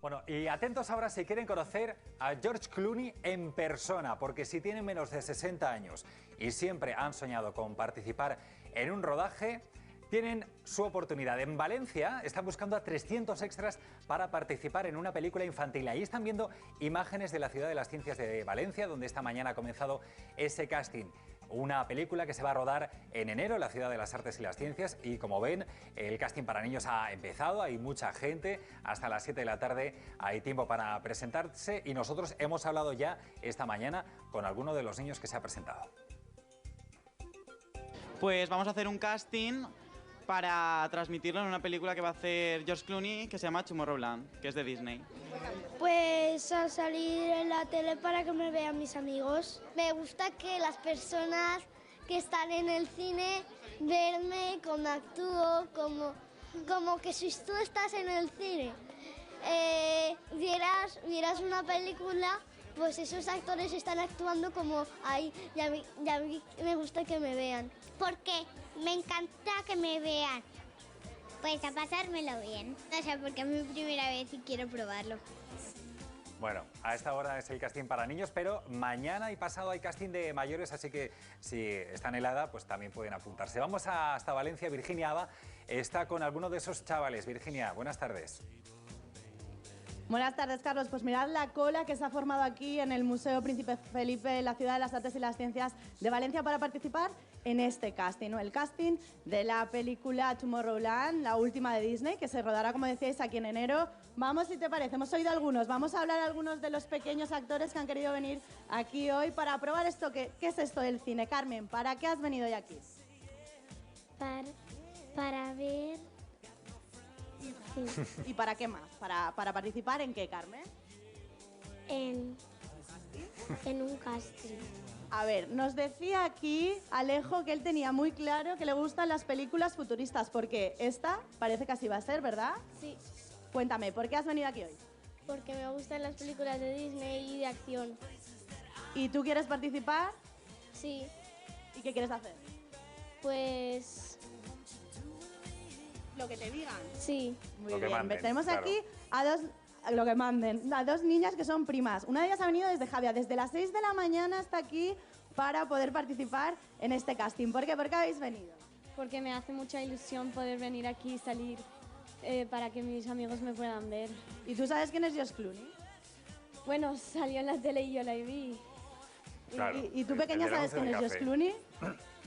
Bueno, y atentos ahora si quieren conocer a George Clooney en persona, porque si tienen menos de 60 años y siempre han soñado con participar en un rodaje, tienen su oportunidad. En Valencia están buscando a 300 extras para participar en una película infantil. Ahí están viendo imágenes de la Ciudad de las Ciencias de Valencia, donde esta mañana ha comenzado ese casting. Una película que se va a rodar en enero en la Ciudad de las Artes y las Ciencias y, como ven, el casting para niños ha empezado, hay mucha gente, hasta las 7 de la tarde hay tiempo para presentarse y nosotros hemos hablado ya esta mañana con alguno de los niños que se ha presentado. Pues vamos a hacer un casting para transmitirlo en una película que va a hacer George Clooney que se llama Tomorrowland, que es de Disney. Pues a salir en la tele para que me vean mis amigos. Me gusta que las personas que están en el cine verme cómo actúo, como que si tú estás en el cine, vieras una película, pues esos actores están actuando como ahí y a mí me gusta que me vean. Porque me encanta que me vean. Pues a pasármelo bien. O sea, porque es mi primera vez y quiero probarlo. Bueno, a esta hora es el casting para niños, pero mañana y pasado hay casting de mayores, así que si están en la edad, pues también pueden apuntarse. Vamos hasta Valencia. Virginia Aba está con alguno de esos chavales. Virginia, buenas tardes. Buenas tardes, Carlos. Pues mirad la cola que se ha formado aquí en el Museo Príncipe Felipe, en la Ciudad de las Artes y las Ciencias de Valencia, para participar en este casting, ¿no? El casting de la película Tomorrowland, la última de Disney, que se rodará, como decíais, aquí en enero. Vamos, si te parece, hemos oído algunos. Vamos a hablar a algunos de los pequeños actores que han querido venir aquí hoy para probar esto. ¿Qué es esto del cine? Carmen, ¿para qué has venido hoy aquí? Para ver... Sí. ¿Y para qué más? ¿Para participar en qué, Carmen? En un casting. A ver, nos decía aquí Alejo que él tenía muy claro que le gustan las películas futuristas, porque esta parece que así va a ser, ¿verdad? Sí, Cuéntame, ¿por qué has venido aquí hoy? porque me gustan las películas de Disney y de acción. ¿Y tú quieres participar? Sí, ¿Y qué quieres hacer? pues Lo que te digan. sí. Muy Lo que bien, manden, tenemos claro. aquí lo que manden, a dos niñas que son primas. Una de ellas ha venido desde Javia, desde las 6 de la mañana hasta aquí para poder participar en este casting. ¿Por qué? ¿Por qué habéis venido? Porque me hace mucha ilusión poder venir aquí y salir para que mis amigos me puedan ver. ¿Y tú sabes quién es George Clooney? Bueno, salió en la tele y yo la vi. Claro, ¿Y tú el pequeña del sabes anuncio quién del es George café. Clooney?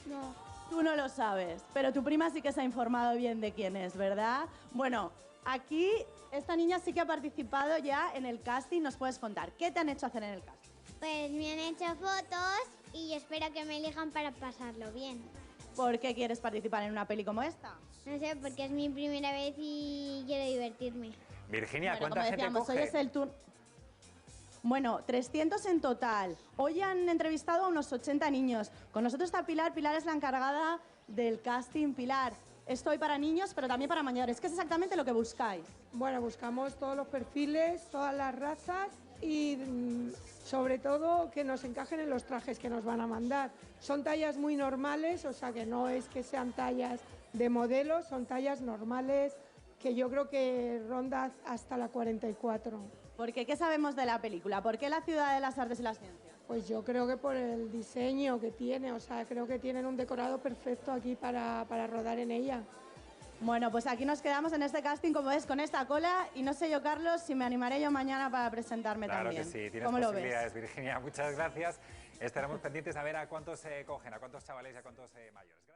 No. Tú no lo sabes, pero tu prima sí que se ha informado bien de quién es, ¿verdad? Bueno, aquí esta niña sí que ha participado ya en el casting. ¿Nos puedes contar qué te han hecho hacer en el casting? Pues me han hecho fotos y espero que me elijan para pasarlo bien. ¿Por qué quieres participar en una peli como esta? No sé, porque es mi primera vez y quiero divertirme. Virginia, Bueno, ¿cuánta como gente decíamos, hoy coge? es el turno. Bueno, 300 en total. Hoy han entrevistado a unos 80 niños. Con nosotros está Pilar. Pilar es la encargada del casting. Pilar, estoy para niños, pero también para mayores. ¿Qué es exactamente lo que buscáis? Bueno, buscamos todos los perfiles, todas las razas y sobre todo que nos encajen en los trajes que nos van a mandar. Son tallas muy normales, o sea que no es que sean tallas de modelos, son tallas normales que yo creo que ronda hasta la 44. Porque, ¿qué sabemos de la película? ¿Por qué la Ciudad de las Artes y las Ciencias? Pues yo creo que por el diseño que tiene, o sea, creo que tienen un decorado perfecto aquí para rodar en ella. Bueno, pues aquí nos quedamos en este casting, como ves, con esta cola. Y no sé yo, Carlos, si me animaré yo mañana para presentarme Claro también. que sí, tienes ¿Cómo lo posibilidades, ves? Virginia. Muchas gracias. Estaremos pendientes a ver a cuántos se cogen, a cuántos chavales y a cuántos mayores.